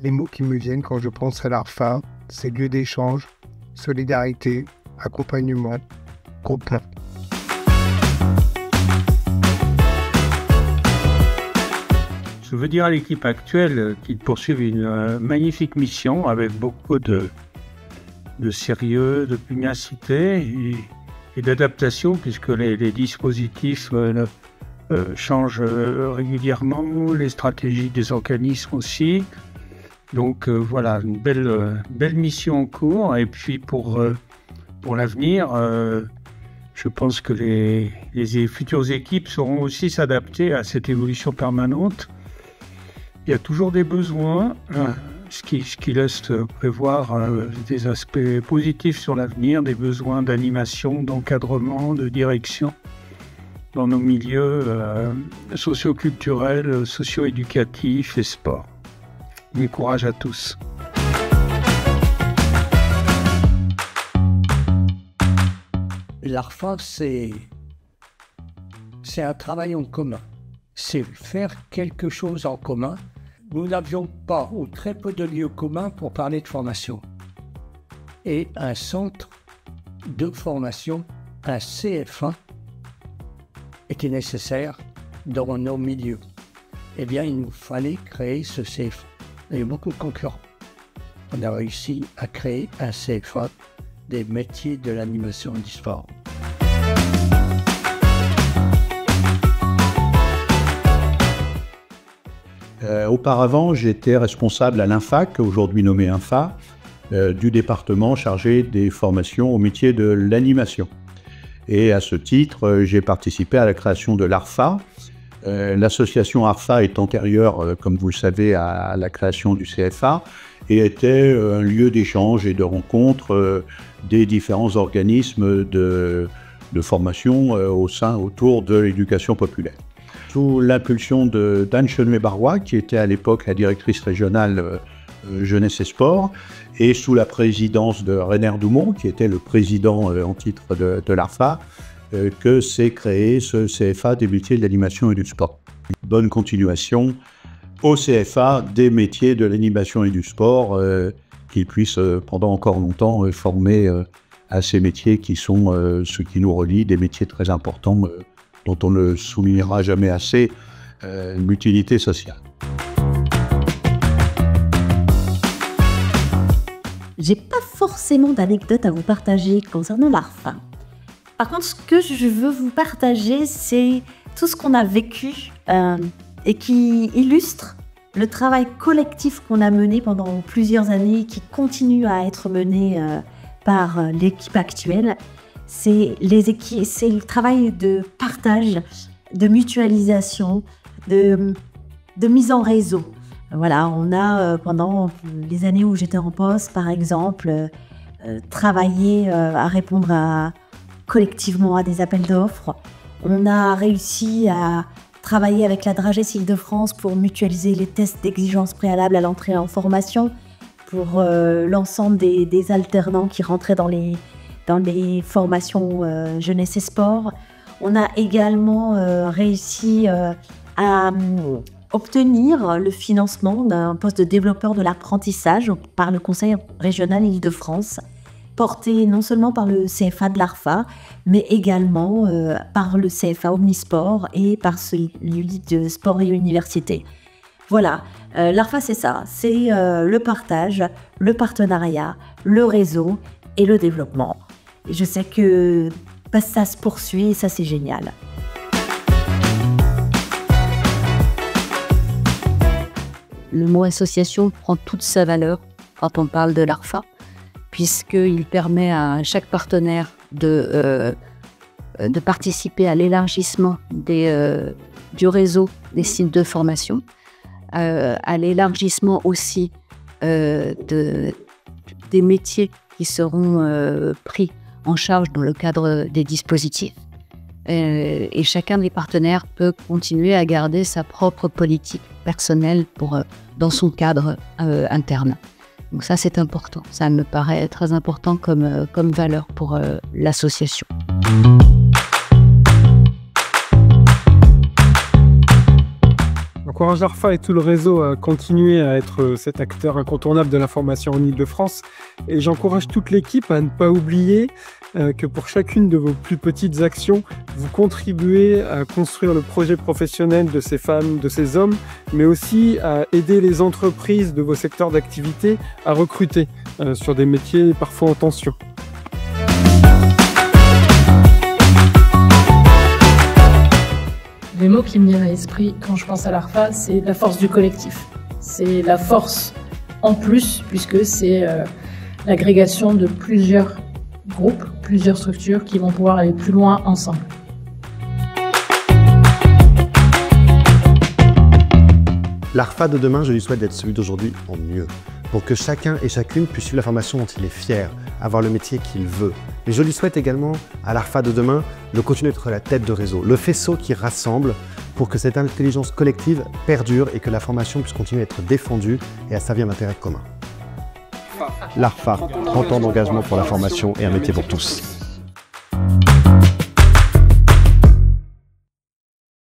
Les mots qui me viennent quand je pense à l'ARFA, c'est lieu d'échange, solidarité, accompagnement, groupe. Je veux dire à l'équipe actuelle qu'ils poursuivent une magnifique mission avec beaucoup de sérieux, de pugnacité et d'adaptation, puisque les dispositifs changent régulièrement, les stratégies des organismes aussi. Donc voilà, une belle mission en cours. Et puis pour l'avenir, je pense que les futures équipes sauront aussi s'adapter à cette évolution permanente. Il y a toujours des besoins, ce qui laisse prévoir des aspects positifs sur l'avenir, des besoins d'animation, d'encadrement, de direction dans nos milieux socio-culturels, socio-éducatifs et sport. Bon courage à tous. L'ARFA, c'est un travail en commun. C'est faire quelque chose en commun. Nous n'avions pas ou très peu de lieux communs pour parler de formation. Et un centre de formation, un CFA, était nécessaire dans nos milieux. Eh bien, il nous fallait créer ce CFA. Il y a beaucoup de concurrents. On a réussi à créer un CFA des métiers de l'animation et du sport. Auparavant, j'étais responsable à l'INFAC, aujourd'hui nommé INFA, du département chargé des formations au métier de l'animation. Et à ce titre, j'ai participé à la création de l'ARFA. L'association ARFA est antérieure, comme vous le savez, à la création du CFA et était un lieu d'échange et de rencontre des différents organismes de formation autour de l'éducation populaire. Sous l'impulsion d'Anne Chenouet-Barrois, qui était à l'époque la directrice régionale jeunesse et sport, et sous la présidence de Rainer Doumont, qui était le président en titre de l'ARFA, que s'est créé ce CFA des métiers de l'animation et du sport. Une bonne continuation au CFA des métiers de l'animation et du sport, qu'ils puissent pendant encore longtemps former à ces métiers qui sont ceux qui nous relient, des métiers très importants dont on ne soulignera jamais assez l'utilité sociale. J'ai pas forcément d'anecdotes à vous partager concernant l'ARFA. Par contre, ce que je veux vous partager, c'est tout ce qu'on a vécu et qui illustre le travail collectif qu'on a mené pendant plusieurs années et qui continue à être mené par l'équipe actuelle. C'est le travail de partage, de mutualisation, de mise en réseau. Voilà, on a, pendant les années où j'étais en poste, par exemple, travaillé à répondre collectivement à des appels d'offres. On a réussi à travailler avec la Drages Île-de-France pour mutualiser les tests d'exigence préalables à l'entrée en formation pour l'ensemble des alternants qui rentraient dans les formations jeunesse et sport. On a également réussi à obtenir le financement d'un poste de développeur de l'apprentissage par le Conseil régional Île-de-France, porté non seulement par le CFA de l'ARFA, mais également par le CFA Omnisport et par celui de Sport et Université. Voilà, l'ARFA c'est ça, c'est le partage, le partenariat, le réseau et le développement. Et je sais que ça se poursuit et ça c'est génial. Le mot association prend toute sa valeur quand on parle de l'ARFA, puisqu'il permet à chaque partenaire de participer à l'élargissement du réseau des sites de formation, à l'élargissement aussi des métiers qui seront pris en charge dans le cadre des dispositifs. Et chacun des partenaires peut continuer à garder sa propre politique personnelle dans son cadre interne. Donc ça, c'est important. Ça me paraît très important comme valeur pour l'association. J'encourage l'ARFA et tout le réseau à continuer à être cet acteur incontournable de la formation en Ile-de-France. Et j'encourage toute l'équipe à ne pas oublier que pour chacune de vos plus petites actions, vous contribuez à construire le projet professionnel de ces femmes, de ces hommes, mais aussi à aider les entreprises de vos secteurs d'activité à recruter sur des métiers parfois en tension. Les mots qui me viennent à l'esprit quand je pense à l'ARFA, c'est la force du collectif. C'est la force en plus, puisque c'est l'agrégation de plusieurs groupes, plusieurs structures qui vont pouvoir aller plus loin ensemble. L'ARFA de demain, je lui souhaite d'être celui d'aujourd'hui en mieux, pour que chacun et chacune puisse suivre la formation dont il est fier, avoir le métier qu'il veut. Mais je lui souhaite également, à l'ARFA de demain, de continuer d'être la tête de réseau, le faisceau qui rassemble pour que cette intelligence collective perdure et que la formation puisse continuer à être défendue et à servir l'intérêt commun. L'ARFA, 30 ans d'engagement pour la formation et un métier pour tous.